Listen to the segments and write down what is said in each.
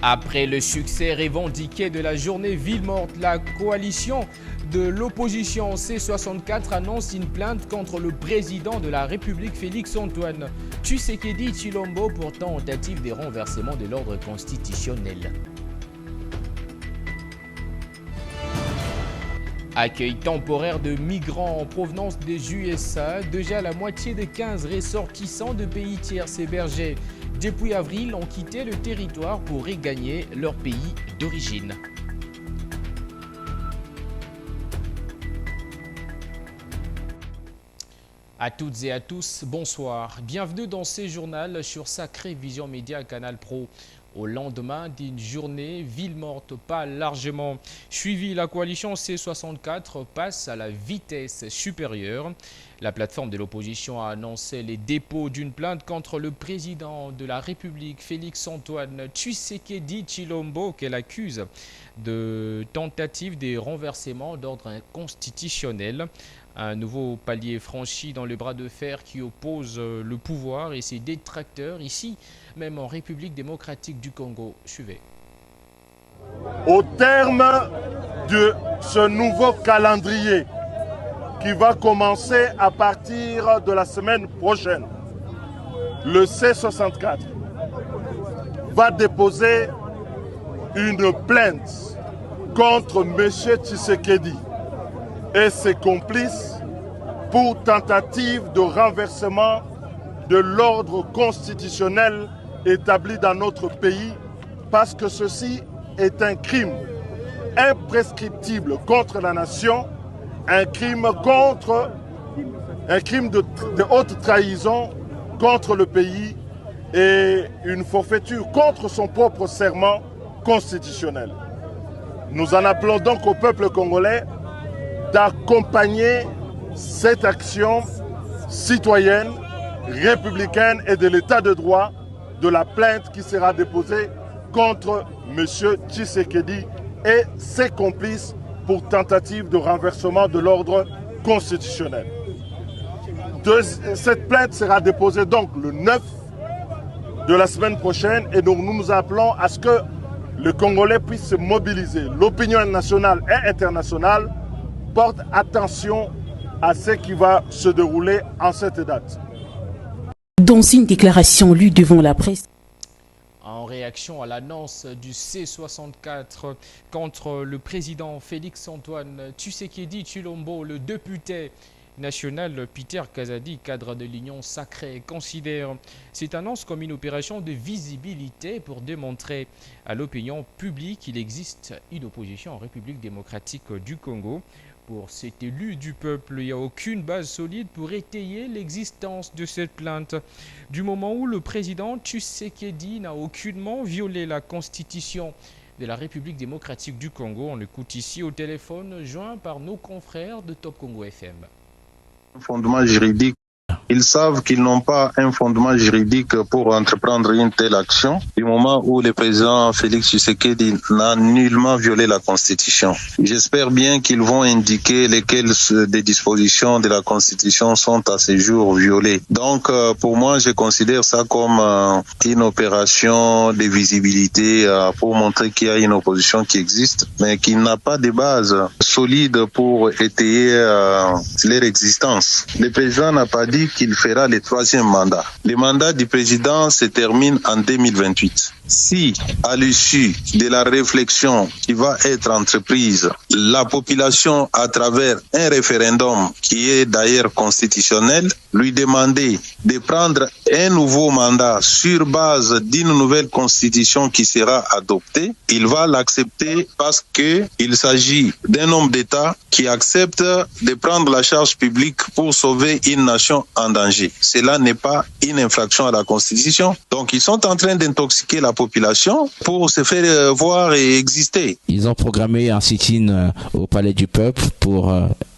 Après le succès revendiqué de la journée ville morte, la coalition de l'opposition C64 annonce une plainte contre le président de la République Félix-Antoine Tshisekedi Tshilombo pour tentative de renversement de l'ordre constitutionnel. Accueil temporaire de migrants en provenance des USA. Déjà la moitié des 15 ressortissants de pays tiers hébergés depuis avril ont quitté le territoire pour regagner leur pays d'origine. À toutes et à tous, bonsoir. Bienvenue dans ce journal sur Sacré Vision Média Canal Pro. Au lendemain d'une journée ville morte pas largement suivie, la coalition C64 passe à la vitesse supérieure. La plateforme de l'opposition a annoncé les dépôts d'une plainte contre le président de la République, Félix-Antoine Tshisekedi Tshilombo, qu'elle accuse de tentative de renversement d'ordre constitutionnel. Un nouveau palier franchi dans le bras de fer qui oppose le pouvoir et ses détracteurs, ici même en République démocratique du Congo. Suivez. Au terme de ce nouveau calendrier qui va commencer à partir de la semaine prochaine, le C64 va déposer une plainte contre M. Tshisekedi et ses complices pour tentative de renversement de l'ordre constitutionnel établi dans notre pays, parce que ceci est un crime imprescriptible contre la nation, un crime de haute trahison contre le pays et une forfaiture contre son propre serment constitutionnel. Nous en appelons donc au peuple congolais d'accompagner cette action citoyenne, républicaine et de l'état de droit de la plainte qui sera déposée contre M. Tshisekedi et ses complices pour tentative de renversement de l'ordre constitutionnel. Cette plainte sera déposée donc le 9 de la semaine prochaine et donc nous appelons à ce que le Congolais puisse se mobiliser. L'opinion nationale et internationale porte attention à ce qui va se dérouler en cette date. Dans une déclaration lue devant la presse, en réaction à l'annonce du C64 contre le président Félix-Antoine Tshisekedi Tshilombo, le député national Peter Kazadi, cadre de l'Union sacrée, considère cette annonce comme une opération de visibilité pour démontrer à l'opinion publique qu'il existe une opposition en République démocratique du Congo. Pour cet élu du peuple, il n'y a aucune base solide pour étayer l'existence de cette plainte. Du moment où le président Tshisekedi n'a aucunement violé la constitution de la République démocratique du Congo, on l'écoute ici au téléphone, joint par nos confrères de Top Congo FM. Fondement juridique. Ils savent qu'ils n'ont pas un fondement juridique pour entreprendre une telle action du moment où le président Félix Tshisekedi n'a nullement violé la Constitution. J'espère bien qu'ils vont indiquer lesquelles des dispositions de la Constitution sont à ce jour violées. Donc, pour moi, je considère ça comme une opération de visibilité pour montrer qu'il y a une opposition qui existe, mais qui n'a pas de base solide pour étayer leur existence. Le président n'a pas dit qu'il fera le 3e mandat. Le mandat du président se termine en 2028. Si, à l'issue de la réflexion qui va être entreprise, la population, à travers un référendum qui est d'ailleurs constitutionnel, lui demander de prendre un nouveau mandat sur base d'une nouvelle constitution qui sera adoptée, il va l'accepter parce qu'il s'agit d'un homme d'État qui accepte de prendre la charge publique pour sauver une nation en danger. Cela n'est pas une infraction à la Constitution. Donc, ils sont en train d'intoxiquer la population pour se faire voir et exister. Ils ont programmé un sit-in au Palais du Peuple pour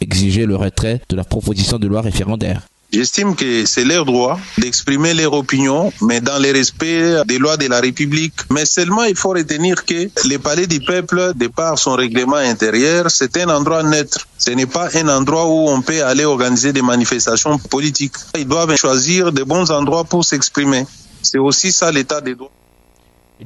exiger le retrait de la proposition de loi référendaire. J'estime que c'est leur droit d'exprimer leur opinion, mais dans le respect des lois de la République. Mais seulement, il faut retenir que le Palais du Peuple, de par son règlement intérieur, c'est un endroit neutre. Ce n'est pas un endroit où on peut aller organiser des manifestations politiques. Ils doivent choisir de bons endroits pour s'exprimer. C'est aussi ça l'état des droits.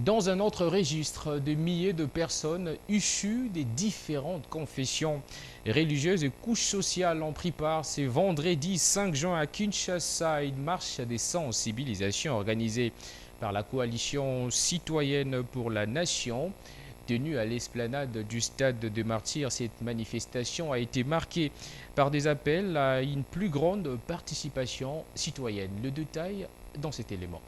Dans un autre registre, des milliers de personnes issues des différentes confessions religieuses et couches sociales ont pris part ce vendredi 5 juin à Kinshasa à une marche des sensibilisations organisée par la coalition citoyenne pour la nation. Tenue à l'esplanade du stade de Martyrs, cette manifestation a été marquée par des appels à une plus grande participation citoyenne. Le détail dans cet élément.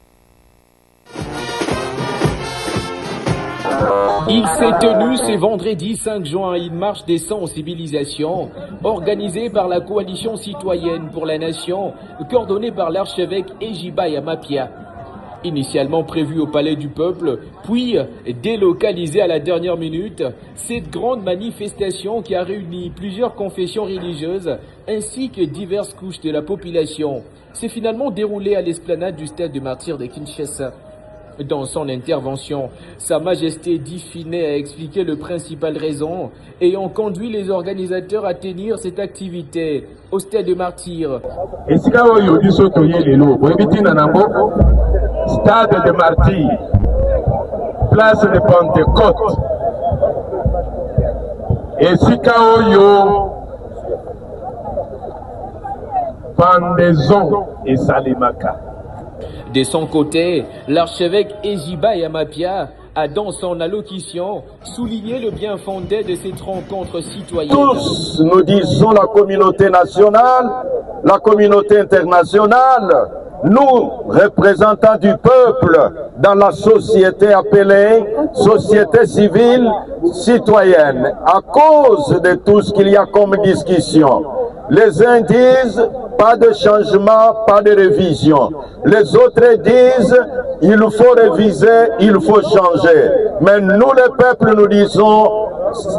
Il s'est tenu ce vendredi 5 juin une marche des sensibilisations organisée par la coalition citoyenne pour la nation, coordonnée par l'archevêque Ejiba Yamapia. Initialement prévue au Palais du Peuple, puis délocalisée à la dernière minute, cette grande manifestation qui a réuni plusieurs confessions religieuses ainsi que diverses couches de la population s'est finalement déroulée à l'esplanade du stade de Martyrs de Kinshasa. Dans son intervention, Sa Majesté Diffiné a expliqué les principales raisons ayant conduit les organisateurs à tenir cette activité au stade de Martyrs. Stade de Martyrs, place de Pentecôte, et Sikaoyo, pendaison et Salimaka. De son côté, l'archevêque Ejiba Yamapia a dans son allocution souligné le bien fondé de cette rencontre citoyenne. Tous, nous disons la communauté nationale, la communauté internationale, nous, représentants du peuple, dans la société appelée société civile citoyenne, à cause de tout ce qu'il y a comme discussion. Les uns disent pas de changement, pas de révision. Les autres disent il faut réviser, il faut changer. Mais nous, le peuple, nous disons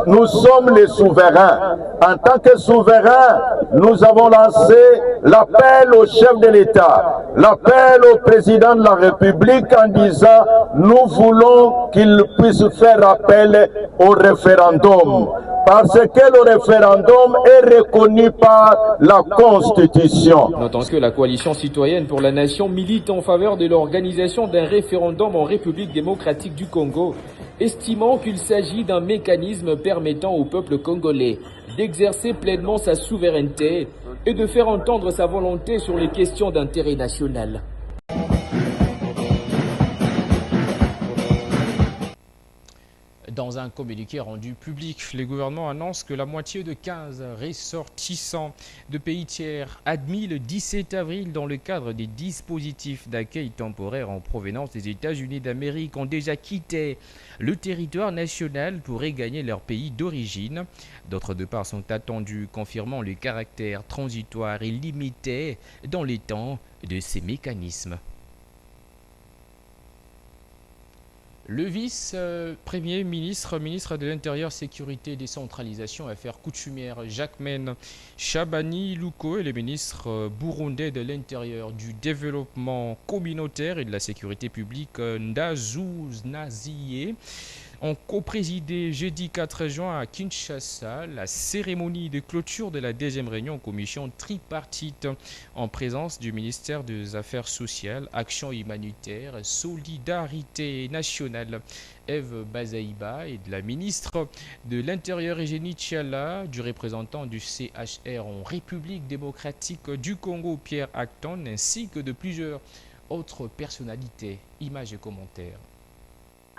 nous sommes les souverains. En tant que souverains, nous avons lancé l'appel au chef de l'État, l'appel au président de la République en disant nous voulons qu'il puisse faire appel au référendum. Parce que le référendum est reconnu par la Constitution. Notons que la coalition citoyenne pour la nation milite en faveur de l'organisation d'un référendum en République démocratique du Congo, estimant qu'il s'agit d'un mécanisme permettant au peuple congolais d'exercer pleinement sa souveraineté et de faire entendre sa volonté sur les questions d'intérêt national. Dans un communiqué rendu public, le gouvernement annonce que la moitié de 15 ressortissants de pays tiers admis le 17 avril dans le cadre des dispositifs d'accueil temporaire en provenance des États-Unis d'Amérique ont déjà quitté le territoire national pour regagner leur pays d'origine. D'autres départs sont attendus, confirmant le caractère transitoire et limité dans les temps de ces mécanismes. Le vice-premier ministre de l'Intérieur, Sécurité, Décentralisation et Affaires coutumières, Jacquemaine Chabani Louko, et le ministre burundais de l'Intérieur, du Développement communautaire et de la Sécurité publique, Ndazouz Nazié, ont co-présidé jeudi 4 juin à Kinshasa la cérémonie de clôture de la deuxième réunion commission tripartite en présence du ministère des Affaires sociales, Action humanitaire, Solidarité nationale, Eve Bazaïba, et de la ministre de l'Intérieur, Eugénie Tchala, du représentant du CHR en République démocratique du Congo, Pierre Acton, ainsi que de plusieurs autres personnalités. Images et commentaires.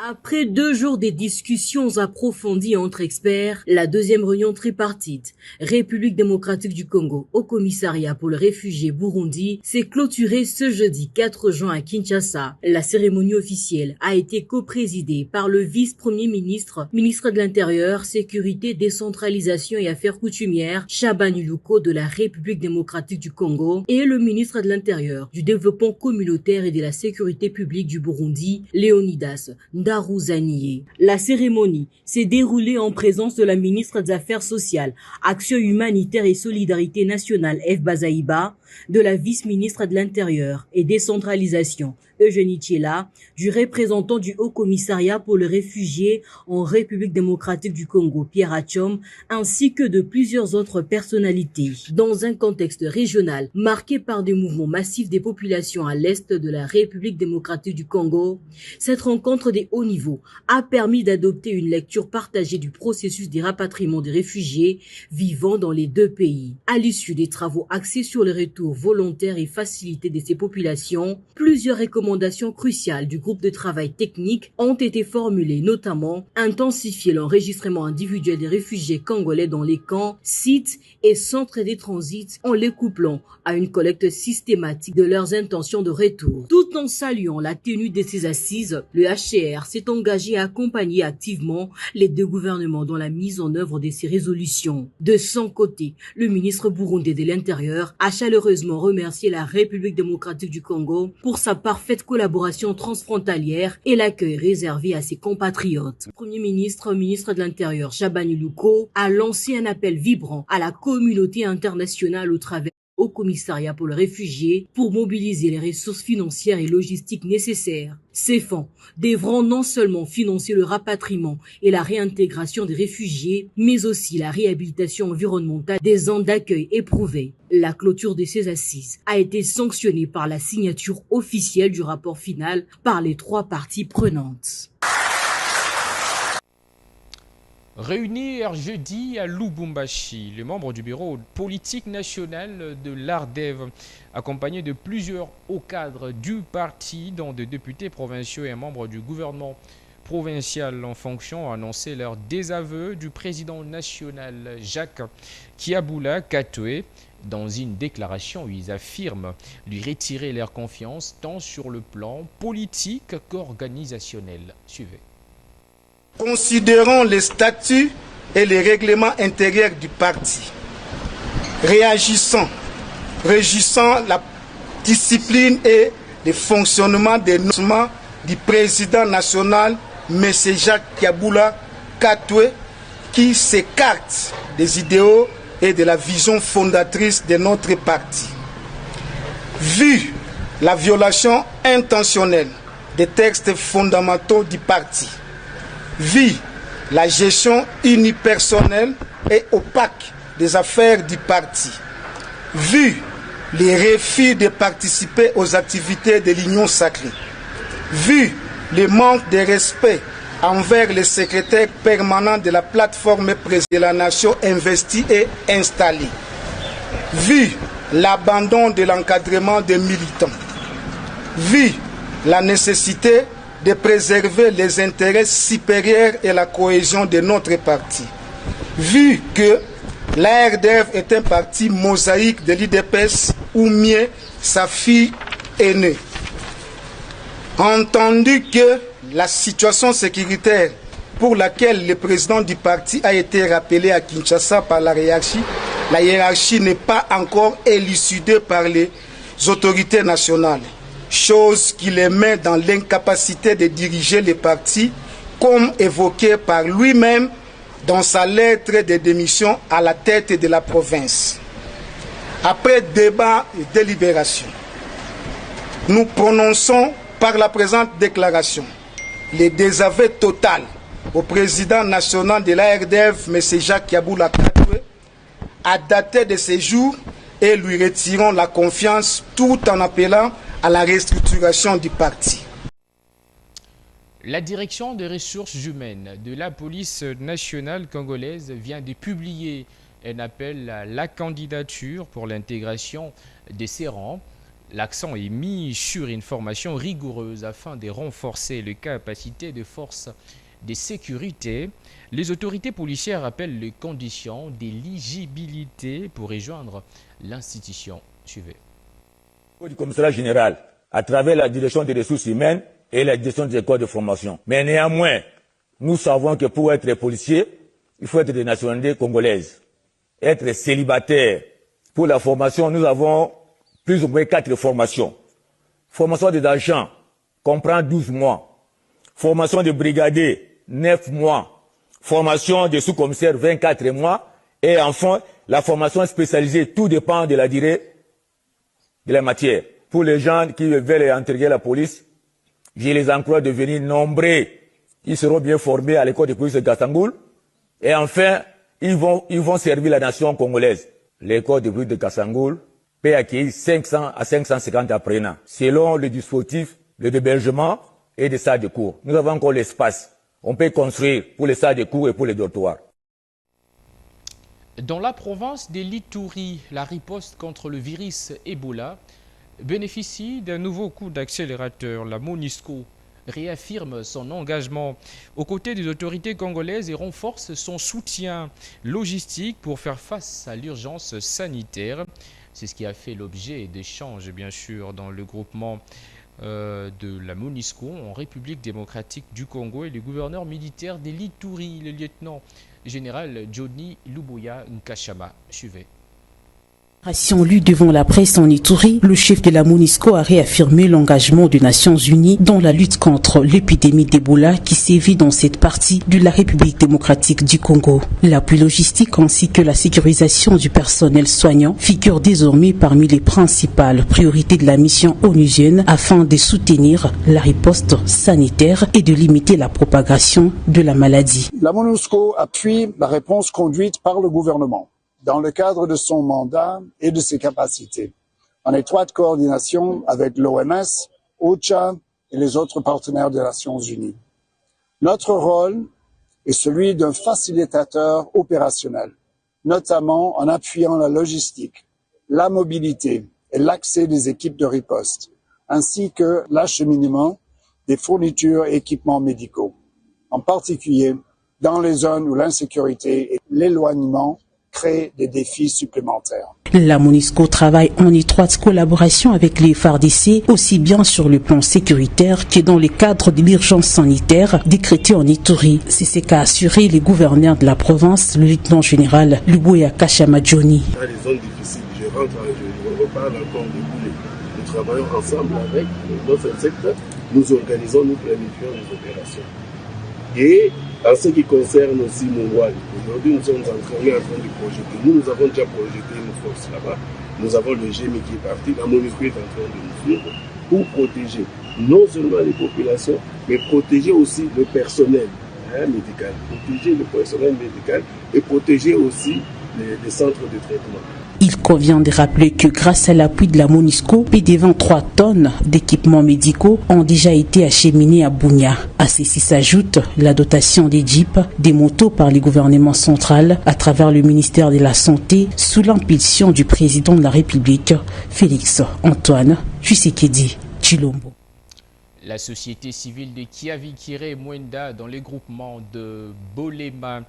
Après 2 jours de discussions approfondies entre experts, la deuxième réunion tripartite République démocratique du Congo au commissariat pour les réfugiés Burundi s'est clôturée ce jeudi 4 juin à Kinshasa. La cérémonie officielle a été coprésidée par le vice-premier ministre, ministre de l'Intérieur, Sécurité, Décentralisation et Affaires coutumières, Chabani Louko de la République démocratique du Congo, et le ministre de l'Intérieur, du Développement communautaire et de la Sécurité publique du Burundi, Léonidas Ndaruzanié. La cérémonie s'est déroulée en présence de la ministre des Affaires sociales, Action humanitaire et Solidarité nationale, Eve Bazaïba, de la vice-ministre de l'Intérieur et Décentralisation, Eugénie Thiela, du représentant du Haut-Commissariat pour les réfugiés en République démocratique du Congo, Pierre Atchom, ainsi que de plusieurs autres personnalités. Dans un contexte régional marqué par des mouvements massifs des populations à l'est de la République démocratique du Congo, cette rencontre des hauts niveaux a permis d'adopter une lecture partagée du processus des rapatriements des réfugiés vivant dans les deux pays. À l'issue des travaux axés sur le retour volontaire et facilité de ces populations, plusieurs recommandations cruciales du groupe de travail technique ont été formulées, notamment intensifier l'enregistrement individuel des réfugiés congolais dans les camps, sites et centres de transit en les couplant à une collecte systématique de leurs intentions de retour. Tout en saluant la tenue de ces assises, le HCR s'est engagé à accompagner activement les deux gouvernements dans la mise en œuvre de ces résolutions. De son côté, le ministre burundais de l'Intérieur a chaleureusement remercié la République démocratique du Congo pour sa parfaite collaboration transfrontalière et l'accueil réservé à ses compatriotes. Le Premier ministre de l'Intérieur, Chabani Louko, a lancé un appel vibrant à la communauté internationale au travers au commissariat pour les réfugiés pour mobiliser les ressources financières et logistiques nécessaires. Ces fonds devront non seulement financer le rapatriement et la réintégration des réfugiés, mais aussi la réhabilitation environnementale des zones d'accueil éprouvées. La clôture de ces assises a été sanctionnée par la signature officielle du rapport final par les trois parties prenantes. Réunis jeudi à Lubumbashi, les membres du bureau politique national de l'ARDEV, accompagnés de plusieurs hauts cadres du parti, dont des députés provinciaux et un membre du gouvernement provincial en fonction, ont annoncé leur désaveu du président national Jacques Kiaboula Katoué. Dans une déclaration où ils affirment lui retirer leur confiance tant sur le plan politique qu'organisationnel. Suivez. Considérons les statuts et les règlements intérieurs du parti. Régissant la discipline et le fonctionnement des normes du président national, M. Jacques Kiaboula Katoué, qui s'écarte des idéaux et de la vision fondatrice de notre parti. Vu la violation intentionnelle des textes fondamentaux du parti, vu la gestion unipersonnelle et opaque des affaires du parti, vu les refus de participer aux activités de l'Union sacrée, vu le manque de respect envers le secrétaire permanent de la plateforme de la nation investie et installée, vu l'abandon de l'encadrement des militants, vu la nécessité de préserver les intérêts supérieurs et la cohésion de notre parti, vu que l'ARDEV est un parti mosaïque de l'IDPS ou mieux sa fille aînée. Entendu que la situation sécuritaire pour laquelle le président du parti a été rappelé à Kinshasa par la hiérarchie n'est pas encore élucidée par les autorités nationales, chose qui les met dans l'incapacité de diriger le parti, comme évoqué par lui-même dans sa lettre de démission à la tête de la province. Après débat et délibération, nous prononçons par la présente déclaration le désaveu total au président national de l'ARDEV, M. Jacques Kiaboula Katoué, à dater de ce jour et lui retirons la confiance tout en appelant à la restructuration du parti. La direction des ressources humaines de la police nationale congolaise vient de publier un appel à la candidature pour l'intégration de ses rangs. L'accent est mis sur une formation rigoureuse afin de renforcer les capacités des forces de sécurité. Les autorités policières rappellent les conditions d'éligibilité pour rejoindre l'institution. Suivez. Du commissariat général, à travers la direction des ressources humaines et la direction des écoles de formation. Mais néanmoins, nous savons que pour être policier, il faut être de nationalité congolaise. Être célibataire. Pour la formation, nous avons plus ou moins 4 formations. Formation des agents comprend 12 mois. Formation de brigadier, 9 mois. Formation de sous-commissaire, 24 mois. Et enfin, la formation spécialisée, tout dépend de la durée de la matière. Pour les gens qui veulent intégrer la police, Je les encourage de venir nombreux. Ils seront bien formés à l'école de police de Kassangoul. Et enfin, ils vont servir la nation congolaise. L'école de police de Kassangoul peut accueillir 500 à 550 apprenants, selon le dispositif de l'hébergement et des salles de cours. Nous avons encore l'espace. On peut construire pour les salles de cours et pour les dortoirs. Dans la province de l'Ituri, la riposte contre le virus Ebola bénéficie d'un nouveau coup d'accélérateur. La MONUSCO réaffirme son engagement aux côtés des autorités congolaises et renforce son soutien logistique pour faire face à l'urgence sanitaire. C'est ce qui a fait l'objet d'échanges, bien sûr, dans le groupement de la MONUSCO en République démocratique du Congo et le gouverneur militaire de l'Ituri, le lieutenant général Johnny Luboya Nkashama. Suivez. Lu devant la presse en Ituri, le chef de la MONUSCO a réaffirmé l'engagement des Nations Unies dans la lutte contre l'épidémie d'Ebola qui sévit dans cette partie de la République démocratique du Congo. L'appui logistique ainsi que la sécurisation du personnel soignant figurent désormais parmi les principales priorités de la mission onusienne afin de soutenir la riposte sanitaire et de limiter la propagation de la maladie. La MONUSCO appuie la réponse conduite par le gouvernement dans le cadre de son mandat et de ses capacités, en étroite coordination avec l'OMS, OCHA et les autres partenaires des Nations Unies. Notre rôle est celui d'un facilitateur opérationnel, notamment en appuyant la logistique, la mobilité et l'accès des équipes de riposte, ainsi que l'acheminement des fournitures et équipements médicaux, en particulier dans les zones où l'insécurité et l'éloignement créent des défis supplémentaires. La MONUSCO travaille en étroite collaboration avec les FARDC, aussi bien sur le plan sécuritaire que dans le cadre de l'urgence sanitaire décrétée en Ituri. C'est ce qu'a assuré le gouverneur de la province, le lieutenant général Luboya Nkashama Johnny. Dans les zones difficiles, je rentre, je reparle encore de Boulé. Nous travaillons ensemble avec notre secteur, nous organisons, nous planifions les opérations. Et en ce qui concerne aussi Mongwali, aujourd'hui nous sommes en train de projeter. Nous avons déjà projeté une force là-bas. Nous avons le GMI qui est parti, la MONUSCO est en train de nous suivre pour protéger non seulement les populations, mais protéger aussi le personnel médical. Protéger le personnel médical et protéger aussi les centres de traitement. Il convient de rappeler que grâce à l'appui de la MONUSCO, plus de 23 tonnes d'équipements médicaux ont déjà été acheminés à Bunia. À ceci s'ajoute la dotation des jeeps, des motos par le gouvernement central à travers le ministère de la Santé sous l'impulsion du président de la République, Félix Antoine Tshisekedi Tshilombo. La société civile de Kiavikire Mwenda dans les groupements de Bolema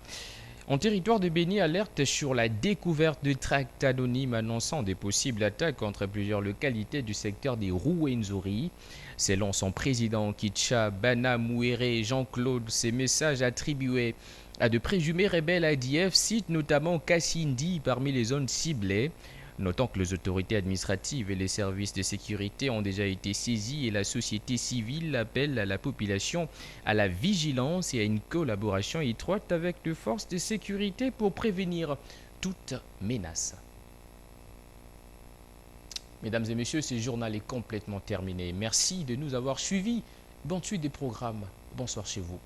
en territoire de Béni alerte sur la découverte de tracts anonymes annonçant des possibles attaques contre plusieurs localités du secteur des Rwenzori. Selon son président Kitcha Bana Mouéré Jean-Claude, ces messages attribués à de présumés rebelles ADF citent notamment Kassindi parmi les zones ciblées. Notons que les autorités administratives et les services de sécurité ont déjà été saisis et la société civile appelle à la population à la vigilance et à une collaboration étroite avec les forces de sécurité pour prévenir toute menace. Mesdames et messieurs, ce journal est complètement terminé. Merci de nous avoir suivis. Bonne suite des programmes. Bonsoir chez vous.